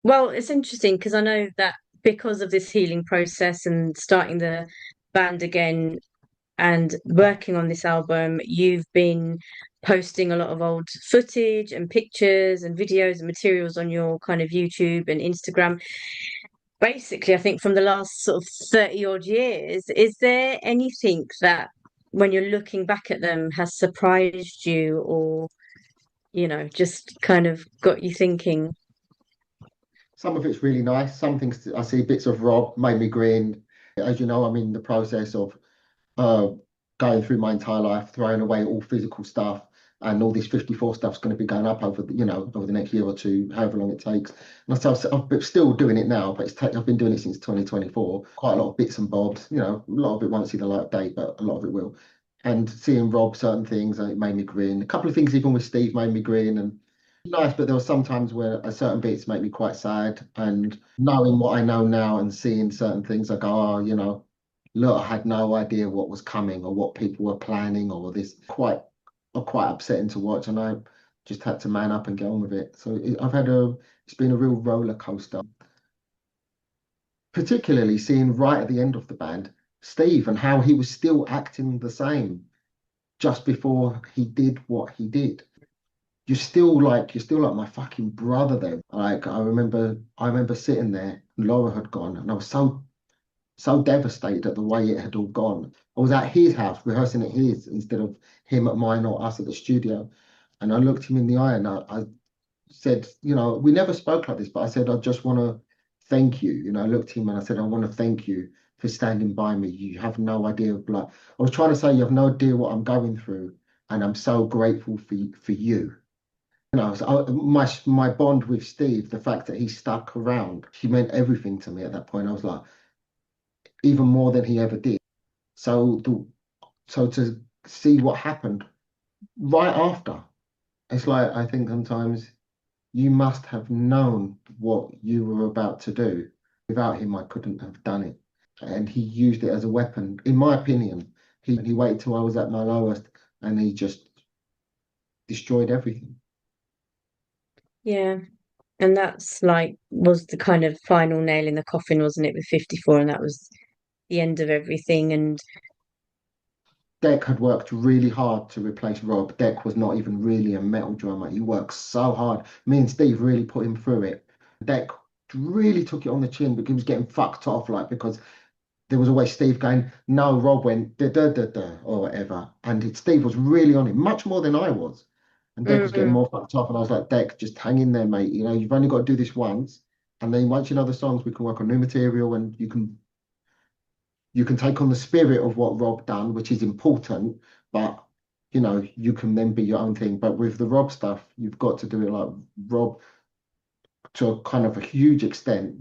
Well, it's interesting because I know that because of this healing process and starting the band again and working on this album, you've been posting a lot of old footage and pictures and videos and materials on your kind of YouTube and Instagram. Basically, I think from the last sort of 30 odd years, is there anything that when you're looking back at them has surprised you or, just kind of got you thinking? Some of it's really nice. Some things I see bits of Rob made me grin. As you know, I'm in the process of uh, going through my entire life, throwing away all physical stuff, and all this 54 stuff's going to be going up over over the next year or two, however long it takes. And so I'm still doing it now, but I've been doing it since 2024. Quite a lot of bits and bobs. A lot of it won't see the light of day, but a lot of it will. And seeing Rob certain things, it made me grin. A couple of things even with Steve made me grin, and nice, but there were some times where certain bits make me quite sad. And knowing what I know now and seeing certain things, I go, oh, look, I had no idea what was coming or what people were planning or this. Quite upsetting to watch, and I just had to man up and get on with it. So it's been a real roller coaster, particularly seeing right at the end of the band, Steve and how he was still acting the same just before he did what he did. You're still like my fucking brother then. Like I remember sitting there, and Laura had gone, and I was so devastated at the way it had all gone. I was at his house rehearsing at his instead of him at mine or us at the studio. And I looked him in the eye and I said, we never spoke like this, but I said, I just want to thank you. I looked at him and I said, I want to thank you for standing by me. You have no idea of like, I was trying to say, you have no idea what I'm going through. And I'm so grateful for you. So my bond with Steve, the fact that he stuck around, he meant everything to me at that point. I was like, even more than he ever did. So so to see what happened right after, it's like I think sometimes you must have known what you were about to do. Without him, I couldn't have done it. And he used it as a weapon, in my opinion. He waited till I was at my lowest and he just destroyed everything. Yeah. And that's like was the kind of final nail in the coffin, wasn't it, with 54, and that was the end of everything. And Deck had worked really hard to replace Rob. Deck was not even really a metal drummer. He worked so hard. Me and Steve really put him through it. Deck really took it on the chin because he was getting fucked off, like because there was always Steve going, no, Rob went da da da da or whatever. Steve was really on it, much more than I was. And Deck was getting mm, more fucked off. And I was like, Deck, just hang in there, mate. You've only got to do this once. And then once you know the songs, we can work on new material and you can take on the spirit of what Rob done, which is important, but you can then be your own thing. But with the Rob stuff, you've got to do it like Rob to a kind of a huge extent.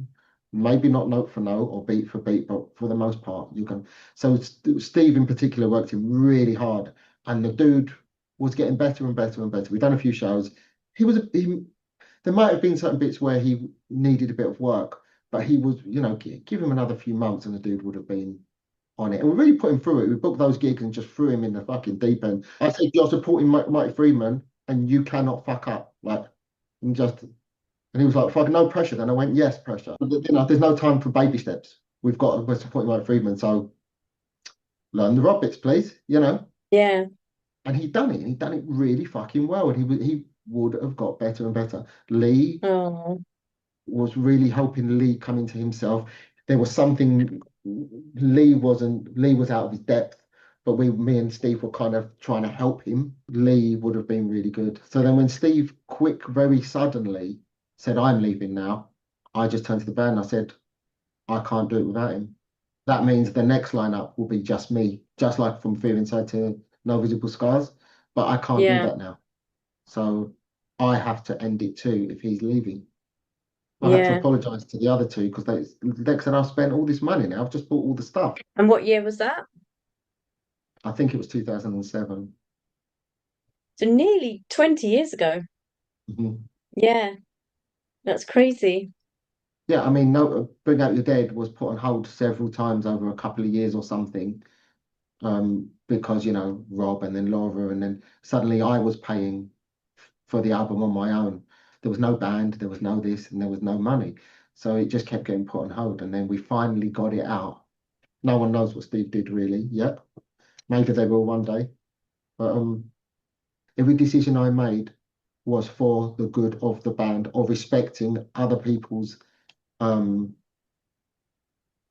Maybe not note for note or beat for beat, but for the most part, you can. So Steve in particular worked him really hard, and the dude was getting better and better and better. We've done a few shows. There might have been certain bits where he needed a bit of work, but he was, give him another few months and the dude would have been on it. And we really put him through it. We booked those gigs and just threw him in the fucking deep end. I said, you're supporting Mighty Freeman and you cannot fuck up. Like, and he was like, fuck, no pressure. Then I went, yes, pressure. But, there's no time for baby steps. We're supporting Mighty Freeman. So learn the rock bits, please. yeah. And he'd done it. And he'd done it really fucking well. And he would have got better and better. Lee Oh, was really helping Lee come into himself. There was something Lee was out of his depth, but me and Steve were kind of trying to help him. Lee would have been really good. So then when Steve quick very suddenly said, I'm leaving now, I just turned to the band and I said, I can't do it without him. That means the next lineup will be just me, just like from Fear Inside to No Visible Scars. But I can't do yeah. that now. So I have to end it too if he's leaving. I had to Yeah. apologise to the other two because they said I've spent all this money now. I've just bought all the stuff. And what year was that? I think it was 2007. So nearly 20 years ago. Mhm. Yeah, that's crazy. Yeah, I mean, no, Bring Out Your Dead was put on hold several times over a couple of years or something, because Rob and then Laura, and then suddenly I was paying for the album on my own. there was no band, there was no this, and there was no money. So it just kept getting put on hold. And then we finally got it out. No one knows what Steve did really yet. Maybe they will one day. But every decision I made was for the good of the band, of respecting other people's um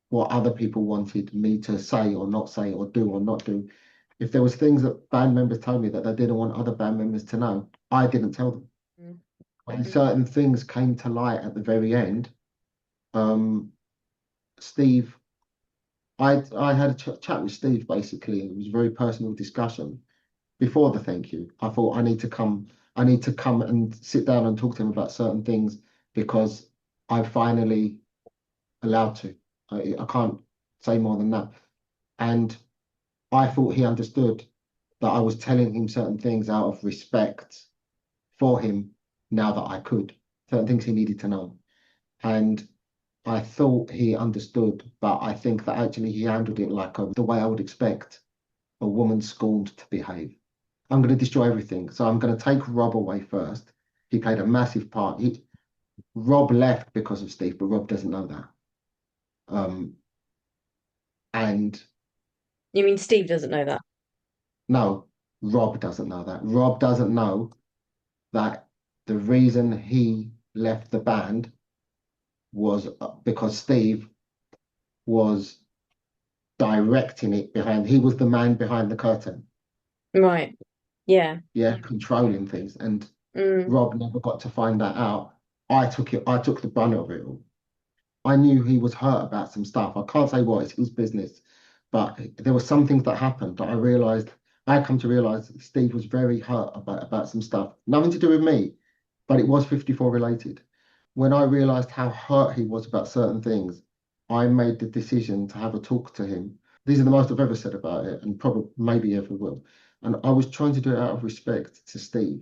what other people wanted me to say or not say or do or not do. If there was things that band members told me that they didn't want other band members to know, I didn't tell them. Mm. When certain things came to light at the very end, um, Steve, I had a chat with Steve basically, and it was a very personal discussion before the thank you. I thought I need to come and sit down and talk to him about certain things because I finally allowed to. I can't say more than that. And I thought he understood that I was telling him certain things out of respect for him now that I could, certain things he needed to know. And I thought he understood, but I think that actually he handled it like the way I would expect a woman scorned to behave. I'm going to destroy everything. So I'm going to take Rob away first. He played a massive part. Rob left because of Steve, but Rob doesn't know that. Um, and You mean Steve doesn't know that? no, Rob doesn't know that. Rob doesn't know that the reason he left the band was because Steve was directing it behind. He was the man behind the curtain, Right. Yeah. yeah, controlling things. And Mm. Rob never got to find that out. I took it. I took the brunt of it all. I knew he was hurt about some stuff. I can't say what, it's his business. But there were some things that happened that I realized, I had come to realize Steve was very hurt about some stuff. Nothing to do with me, but it was 54 related. When I realized how hurt he was about certain things, I made the decision to have a talk to him. These are the most I've ever said about it, and probably maybe ever will. And I was trying to do it out of respect to Steve.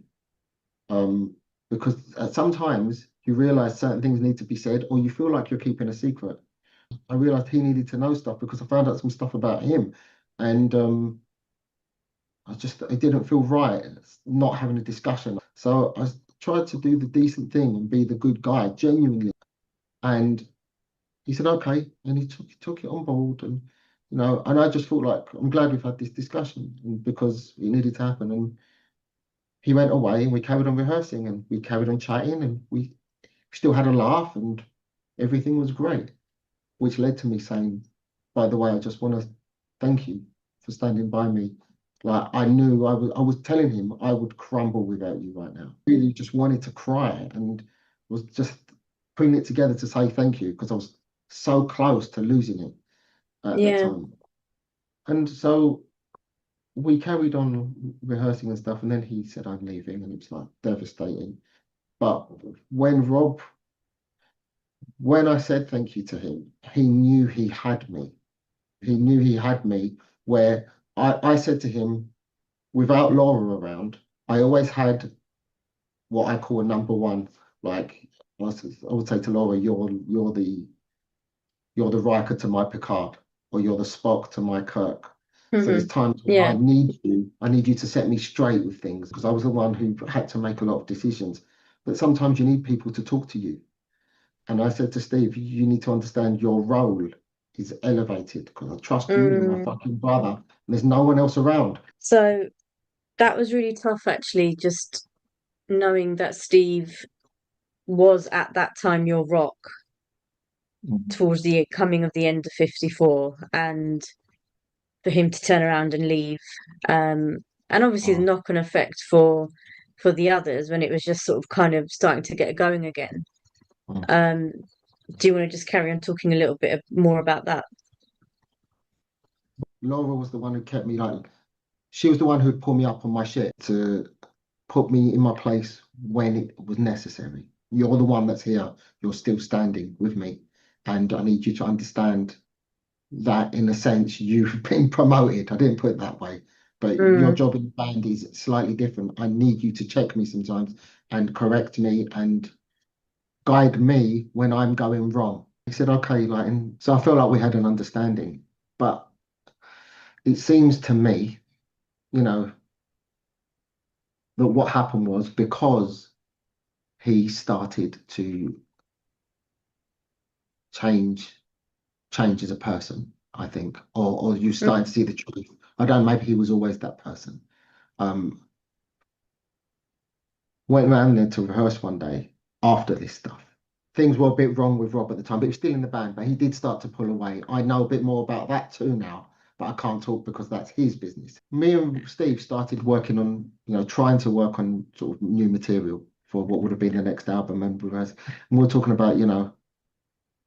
Um, because sometimes you realize certain things need to be said, or you feel like you're keeping a secret. I realized he needed to know stuff because I found out some stuff about him, and it didn't feel right not having a discussion. So I tried to do the decent thing and be the good guy, genuinely. And he said, okay, and he took it on board, and and I just felt like I'm glad we've had this discussion, and because it needed to happen. And he went away, and we carried on rehearsing, and we carried on chatting, and we still had a laugh, and everything was great, which led to me saying, by the way, I just want to thank you for standing by me. Like I knew I was telling him I would crumble without you right now. Really just wanted to cry and was just putting it together to say thank you because I was so close to losing it at the Yeah. time. And so we carried on rehearsing and stuff, and then he said I'm leaving, and it was like devastating. But when Rob when I said thank you to him, he knew he had me. He knew he had me where I said to him, without Laura around, I always had what I call a number one. Like I would say to Laura, you're the Riker to my Picard, or you're the Spock to my Kirk. So there's Hmm. times when Yeah. I need you to set me straight with things because I was the one who had to make a lot of decisions. But sometimes you need people to talk to you. And I said to Steve, you need to understand your role is elevated because I trust you, you're my Mm. fucking brother, and there's no one else around. So that was really tough, actually, just knowing that Steve was at that time your rock Mm. towards the coming of the end of 54, and for him to turn around and leave. And obviously the Oh. knock-on effect for the others when it was just sort of kind of starting to get going again. Mm. Um, do you want to just carry on talking a little bit more about that? Laura was the one who kept me like, she was the one who'd pull me up on my shit to put me in my place when it was necessary. You're the one that's here, you're still standing with me, and I need you to understand that in a sense you've been promoted. I didn't put it that way, but your Mm. job in the band is slightly different. I need you to check me sometimes and correct me and guide me when I'm going wrong. He said, okay, like, and so I felt like we had an understanding. But it seems to me, you know, that what happened was because he started to change change as a person, I think, or you starting to Mm. see the truth. I don't know, maybe he was always that person. Um, went around there to rehearse one day after this stuff. Things were a bit wrong with Rob at the time, but he was still in the band, but he did start to pull away. I know a bit more about that too now, but I can't talk because that's his business. Me and Steve started working on, trying to work on sort of new material for what would have been the next album. And we were talking about,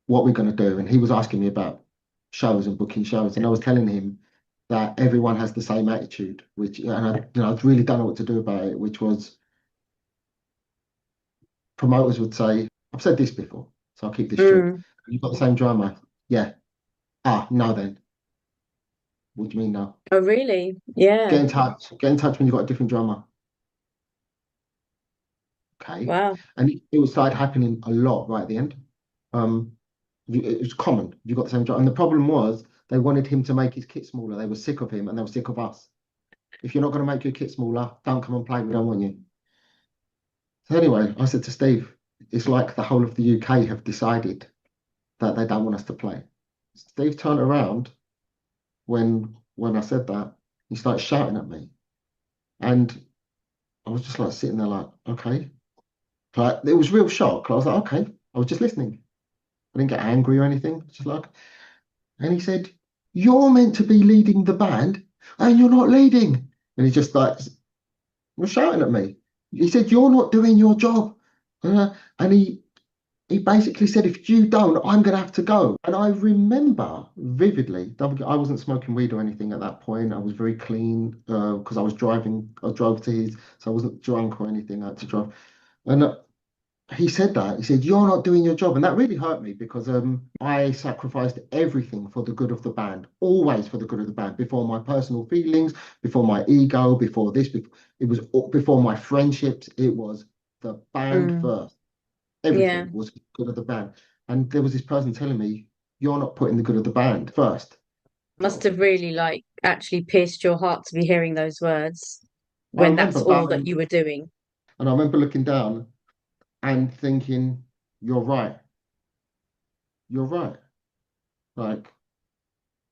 what we're going to do. And he was asking me about shows and booking shows. And I was telling him that everyone has the same attitude, I really don't know what to do about it, which was promoters would say, I've said this before, so I'll keep this short. Mm. You've got the same drummer. Yeah. Ah, no then. What do you mean no? Oh, really? Yeah. Get in touch. Get in touch when you've got a different drummer. Okay. Wow. And it started happening a lot right at the end. Um, it was common. You got the same drummer. And the problem was they wanted him to make his kit smaller. They were sick of him and they were sick of us. If you're not going to make your kit smaller, don't come and play. We don't want you. So anyway, I said to Steve, it's like the whole of the UK have decided that they don't want us to play. Steve turned around when I said that. He started shouting at me, and I was just like sitting there, like, okay. Like it was real shock. I was like, okay. I was just listening. I didn't get angry or anything. Just like, and he said, "You're meant to be leading the band, and you're not leading." And he just like was shouting at me. He said, "You're not doing your job." And he basically said, "If you don't, I'm going to have to go." And I remember vividly, I wasn't smoking weed or anything at that point. I was very clean because I was driving. I drove to his, so I wasn't drunk or anything. I had to drive. And he said that. He said, "You're not doing your job." And that really hurt me because I sacrificed everything for the good of the band, always for the good of the band, before my personal feelings, before my ego, before this. It was before my friendships. It was the band Mm. first. Yeah. Everything was good of the band. And there was this person telling me, "You're not putting the good of the band first." Must So have really like actually pierced your heart to be hearing those words I when that's remember all that bowing you were doing. and I remember looking down and thinking, "You're right. You're right. Like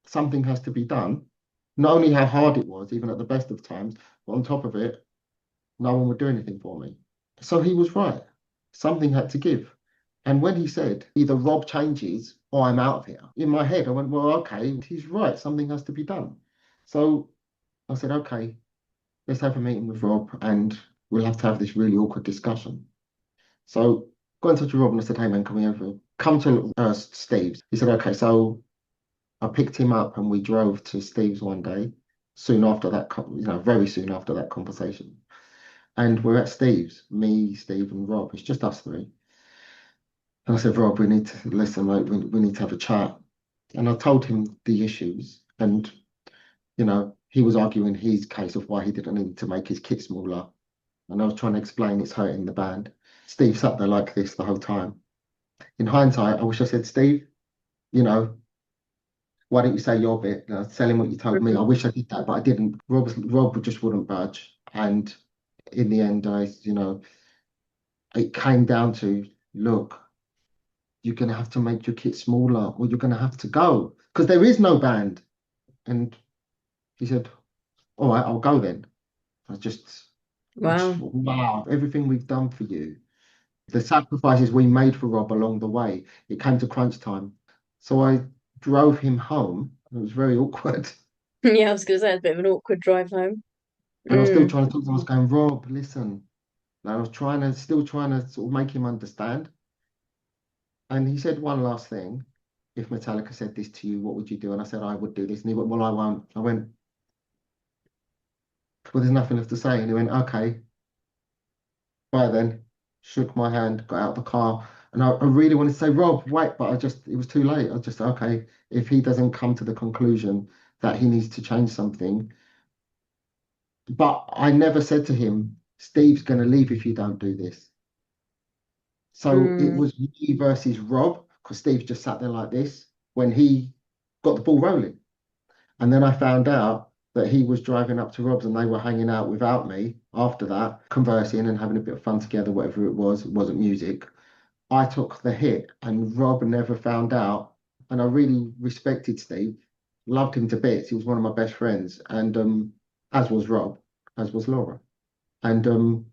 something has to be done." Not only how hard it was, even at the best of times, but on top of it, no one would do anything for me. So he was right. Something had to give. And when he said, either Rob changes or I'm out of here, in my head, I went, well, okay, he's right. Something has to be done. So I said, okay, let's have a meeting with Rob and we'll have to have this really awkward discussion. So got in touch with Rob and I said, hey man, can we come to Steve's? He said, okay. So I picked him up and we drove to Steve's one day, soon after that, very soon after that conversation. And we're at Steve's, me, Steve, and Rob. It's just us three. And I said, Rob, we need to listen, mate, we need to have a chat. And I told him the issues. And, he was arguing his case of why he didn't need to make his kit smaller. And I was trying to explain it's hurting the band. Steve sat there like this the whole time. In hindsight, I wish I said, Steve, you know, why don't you say your bit? Tell him what you told me. I Mm. wish I did that, but I didn't. Rob just wouldn't budge. And in the end, it came down to, look, you're going to have to make your kit smaller or you're going to have to go because there is no band. And he said, all right, I'll go then. I just, I just Wow. thought, wow, everything we've done for you, the sacrifices we made for Rob along the way, it came to crunch time. So I drove him home. It was very awkward. Yeah, I was gonna say it's a bit of an awkward drive home. And I was still Mm. trying to talk to him. I was going, Rob, listen. And I was still trying to sort of make him understand. And he said one last thing. If Metallica said this to you, what would you do? And I said, I would do this. And he went, well, I won't. I went, well, there's nothing left to say. And he went, okay, right then. Shook my hand, got out of the car. And I really wanted to say, Rob, wait, but it was too late. I just, okay, if he doesn't come to the conclusion that he needs to change something. But I never said to him, Steve's going to leave if you don't do this. So it Mm. was me versus Rob, because Steve just sat there like this when he got the ball rolling. And then I found out. that he was driving up to Rob's and they were hanging out without me after that, conversing and having a bit of fun together, whatever it was. It wasn't music. I took the hit and Rob never found out. And I really respected Steve, loved him to bits. He was one of my best friends. And as was Rob, as was Laura. And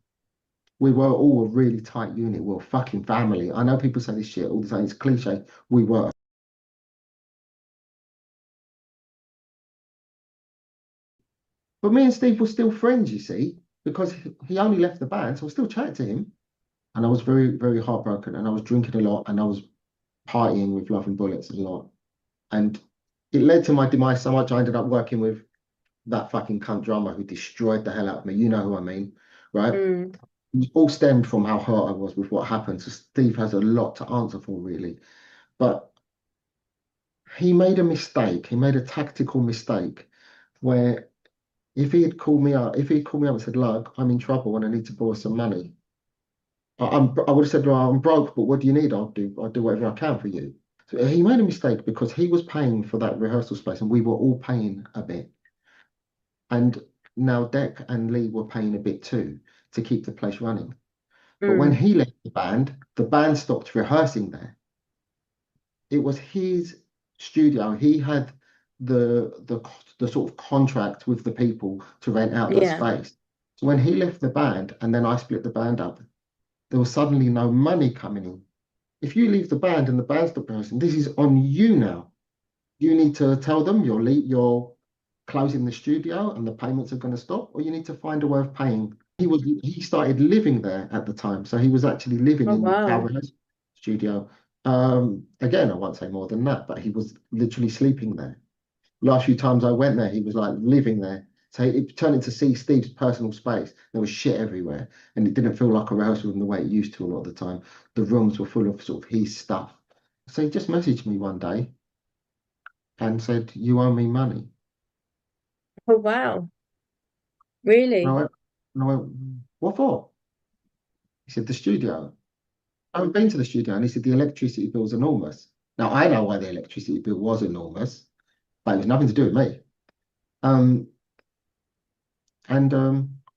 we were all a really tight unit. We were fucking family. I know people say this shit all the time. It's cliche. We were. But me and Steve were still friends, you see, because he only left the band. So I still chatted to him. And I was very, very heartbroken. And I was drinking a lot. And I was partying with Loving Bullets a lot. And it led to my demise so much I ended up working with that fucking cunt drummer who destroyed the hell out of me. You know who I mean, right? Mm, It all stemmed from how hurt I was with what happened. So Steve has a lot to answer for, really. But he made a mistake. He made a tactical mistake where if he had called me up and said, "Look, I'm in trouble and I need to borrow some money," I would have said, "Well, I'm broke, but what do you need? I'll do whatever I can for you." So he made a mistake because he was paying for that rehearsal space and we were all paying a bit. And now Deck and Lee were paying a bit too to keep the place running. But when mm, he left the band stopped rehearsing there. It was his studio. He had the sort of contract with the people to rent out that yeah. space. So when he left the band and then I split the band up, there was suddenly no money coming in. If you leave the band and the band's not rehearsing, this is on you now. You need to tell them you're closing the studio and the payments are going to stop, or you need to find a way of paying. He started living there at the time, so he was actually living Oh, in our wow. rehearsal studio. Again, I won't say more than that, but he was literally sleeping there. Last few times I went there, he was like living there. So it turned into see Steve's personal space. There was shit everywhere, and it didn't feel like a rehearsal in the way it used to a lot of the time. The rooms were full of sort of his stuff. So he just messaged me one day and said, "You owe me money." Oh, wow. And I Really? went, and I went, "What for?" He said, "The studio." I haven't been to the studio. And he said, "The electricity bill's enormous." Now, I know why the electricity bill was enormous, but it was nothing to do with me. Um, and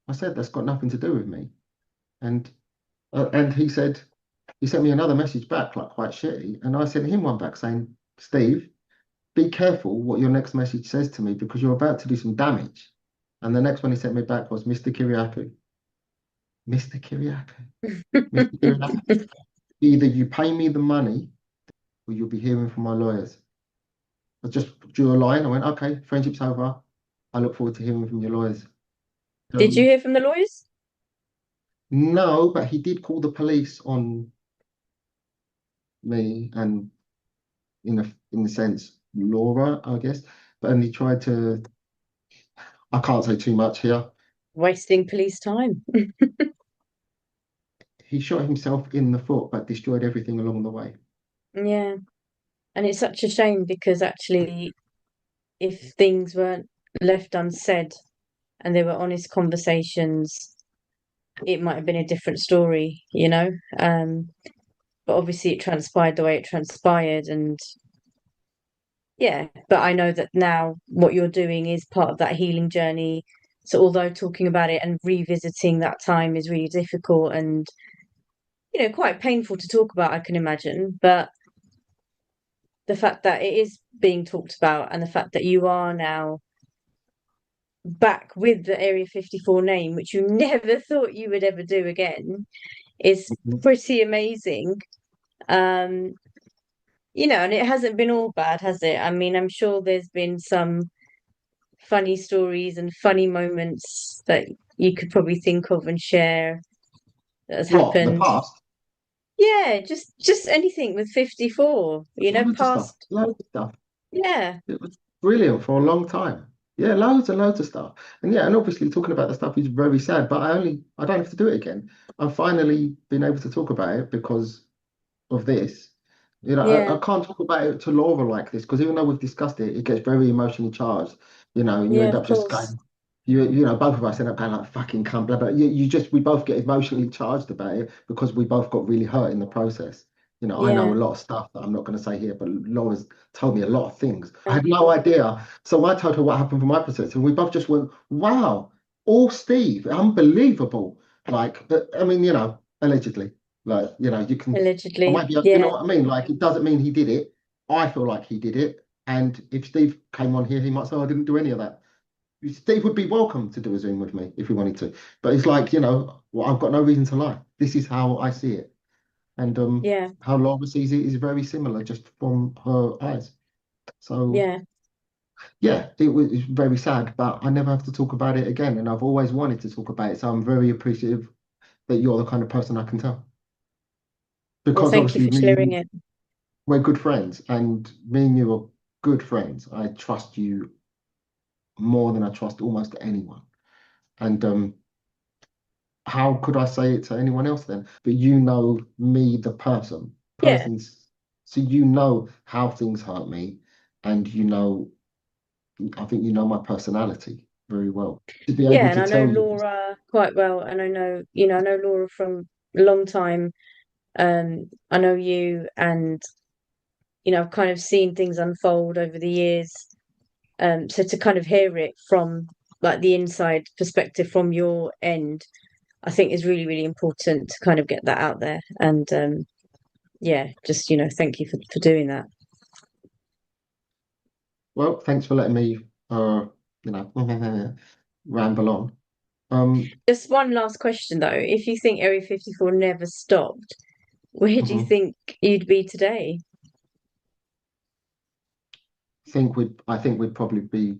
I said, "That's got nothing to do with me." And he sent me another message back, like quite shitty. And I sent him one back saying, "Steve, be careful what your next message says to me because you're about to do some damage." And the next one he sent me back was, "Mr. Kiriakou, Mr. Kiriakou, Mr. Kiriakou. Either you pay me the money or you'll be hearing from my lawyers." I just drew a line. I went, "Okay, friendship's over. I look forward to hearing from your lawyers." Did you Um, hear from the lawyers? no, but he did call the police on me and in a sense, Laura, I guess. But and he tried to, I can't say too much here. Wasting police time. He shot himself in the foot, but destroyed everything along the way. Yeah. And it's such a shame because actually, if things weren't left unsaid and they were honest conversations, it might have been a different story, you know? But obviously it transpired the way it transpired. And yeah, but I know that now what you're doing is part of that healing journey. So although talking about it and revisiting that time is really difficult and, quite painful to talk about, I can imagine. But the fact that it is being talked about and the fact that you are now back with the Area 54 name, which you never thought you would ever do again, is Mhm. pretty amazing. Um, and it hasn't been all bad, has it? I mean, I'm sure there's been some funny stories and funny moments that you could probably think of and share that has What, the happened. past? Yeah, just anything with 54, Loads of stuff. past. Loads of stuff. Yeah, It was brilliant for a long time. Yeah, loads and loads of stuff. And yeah, and obviously talking about the stuff is very sad, but I don't have to do it again. I've finally been able to talk about it because of this. I yeah, can't talk about it to Laura like this because even though we've discussed it, it gets very emotionally charged, and you yeah, end of up just course. going, both of us end up going like fucking cunt, blah, blah. We both get emotionally charged about it because we both got really hurt in the process. I know Yeah. a lot of stuff that I'm not going to say here, but Laura's told me a lot of things. I Yeah. had no idea. So I told her what happened from my perspective, and we both just went, wow, all Steve, unbelievable. Like, but, I mean, allegedly, like, you can, I Allegedly. might be, you know Yeah. what I mean? Like, it doesn't mean he did it. I feel like he did it. And if Steve came on here, he might say, "Oh, I didn't do any of that." Steve would be welcome to do a Zoom with me if he wanted to. But it's like, well, I've got no reason to lie. This is how I see it. And Yeah. how Laura sees it is very similar just from her eyes. So Yeah. yeah, it's very sad, but I never have to talk about it again. And I've always wanted to talk about it. So I'm very appreciative that you're the kind of person I can tell. Well, Because thank you obviously for me and sharing you, it. we're good friends, and me and you are good friends. I trust you more than I trust almost anyone. And how could I say it to anyone else then? But you know me, the Yeah. persons, so you know how things hurt me, and I think you know my personality very well. To be Yeah. able And to I know tell you, Laura quite well. And I know Laura from a long time. I know you, and I've kind of seen things unfold over the years. So to kind of hear it from like the inside perspective from your end, I think is really, really important to kind of get that out there. And yeah, just thank you for doing that. well, thanks for letting me, ramble on. Um, Just one last question though. If you think Area 54 never stopped, where do you mhm. think you'd be today? I think we'd probably be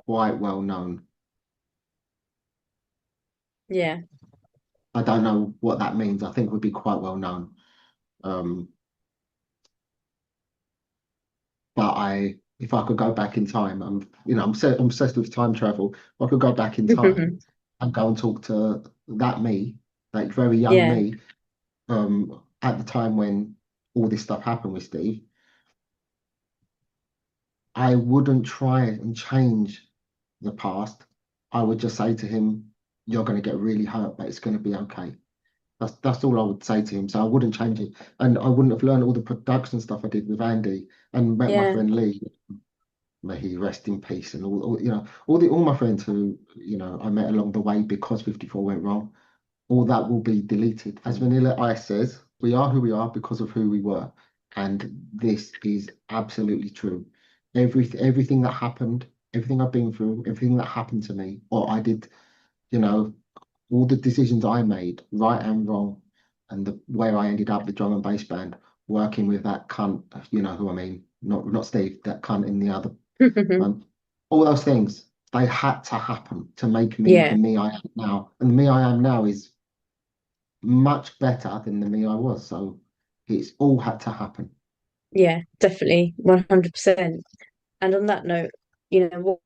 quite well known. Yeah. I don't know what that means. I think we'd be quite well known. Um, But if I could go back in time, I'm obsessed with time travel. If I could go back in time and go and talk to that me, that very young Yeah. me, at the time when all this stuff happened with Steve, I wouldn't try and change the past. I would just say to him, "You're going to get really hurt, but it's going to be okay." That's all I would say to him. So I wouldn't change it, and I wouldn't have learned all the production stuff I did with Andy and met my Yeah. friend Lee. May he rest in peace, and all my friends who I met along the way because 54 went wrong, all that will be deleted. As Vanilla Ice says, we are who we are because of who we were, and this is absolutely true. Everything that happened, everything I've been through, everything that happened to me, or I did, you know, all the decisions I made, right and wrong, and the where I ended up, the drum and bass band, working with that cunt, you know who I mean, not Steve, that cunt in the other. um, all those things, they had to happen to make me the Yeah. me I am now. And the me I am now is much better than the me I was. So it's all had to happen. Yeah, definitely. 100%. And on that note, what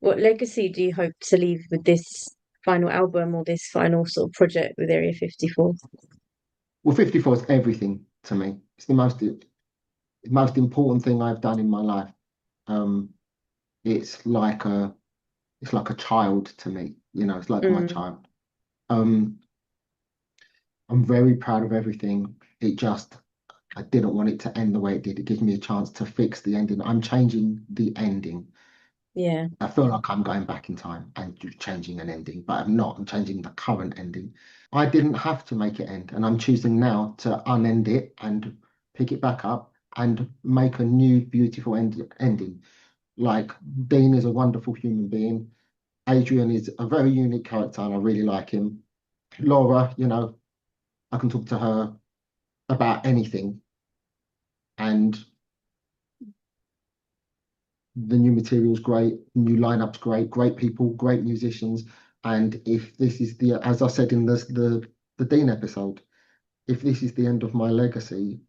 what legacy do you hope to leave with this final album or this final sort of project with Area 54? Well, 54 is everything to me. It's the most important thing I've done in my life. Um, it's like a it's like a child to me. It's like my Mm, child. Um, I'm very proud of everything. I didn't want it to end the way it did. It gives me a chance to fix the ending. I'm changing the ending. yeah. I feel like I'm going back in time and changing an ending, but I'm not. I'm changing the current ending. I didn't have to make it end, and I'm choosing now to unend it and pick it back up and make a new beautiful ending. Like, Dean is a wonderful human being. Adrian is a very unique character, and I really like him. Laura, I can talk to her about anything, and the new material's great, new lineup's great, great people, great musicians. And if this is as I said in the Dean episode, if this is the end of my legacy,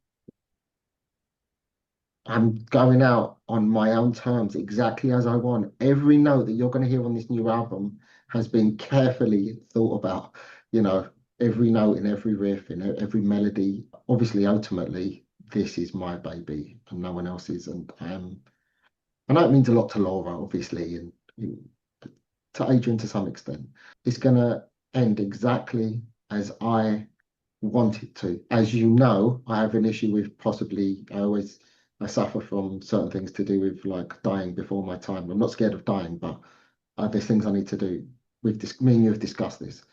I'm going out on my own terms, exactly as I want. Every note that you're going to hear on this new album has been carefully thought about. You know, every note in every riff, in every melody. Obviously, ultimately, this is my baby and no one else's. And I know it means a lot to Laura, obviously, and to Adrian to some extent. It's going to end exactly as I wanted to. As you know, I have an issue with possibly, I suffer from certain things to do with like dying before my time. I'm not scared of dying, but there's things I need to do. Me and you have discussed this,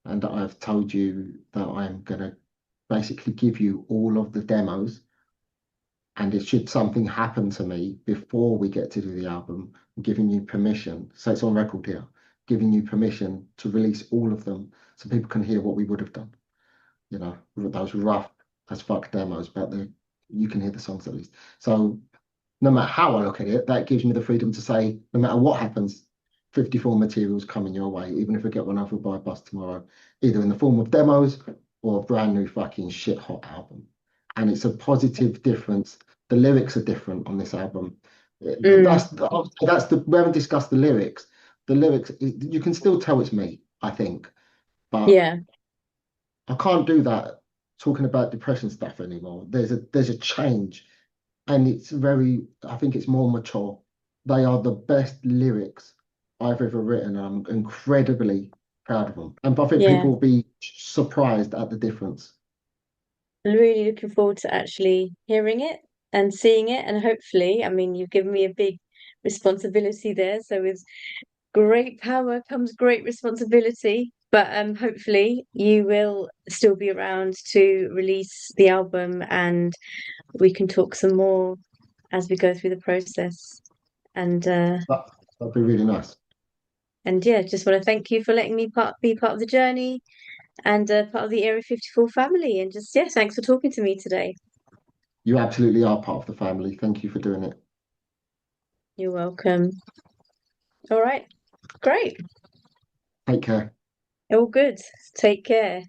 and I've told you that I'm gonna basically give you all of the demos. And it should something happen to me before we get to do the album, I'm giving you permission. So it's on record here, giving you permission to release all of them so people can hear what we would have done. Those rough as fuck demos, but you can hear the songs at least. So no matter how I look at it, that gives me the freedom to say, no matter what happens, 54 materials coming your way, even if I get one over by a bus tomorrow, either in the form of demos or a brand new fucking shit hot album. And it's a positive difference. The lyrics are different on this album. Mm, We haven't discussed the lyrics. The lyrics, you can still tell it's me, I think, but yeah, I can't do that talking about depression stuff anymore. There's a change, and I think it's more mature. They are the best lyrics I've ever written, and I'm incredibly proud of them. And I think yeah. people will be surprised at the difference. I'm really looking forward to actually hearing it and seeing it. And hopefully, I mean, you've given me a big responsibility there. So with great power comes great responsibility. But hopefully you will still be around to release the album and we can talk some more as we go through the process. And That'd be really nice. yeah, just want to thank you for letting me be part of the journey and part of the Area 54 family. And just yeah, thanks for talking to me today. You absolutely are part of the family. Thank you for doing it. You're welcome. All right, great. Take care. All good. Take care.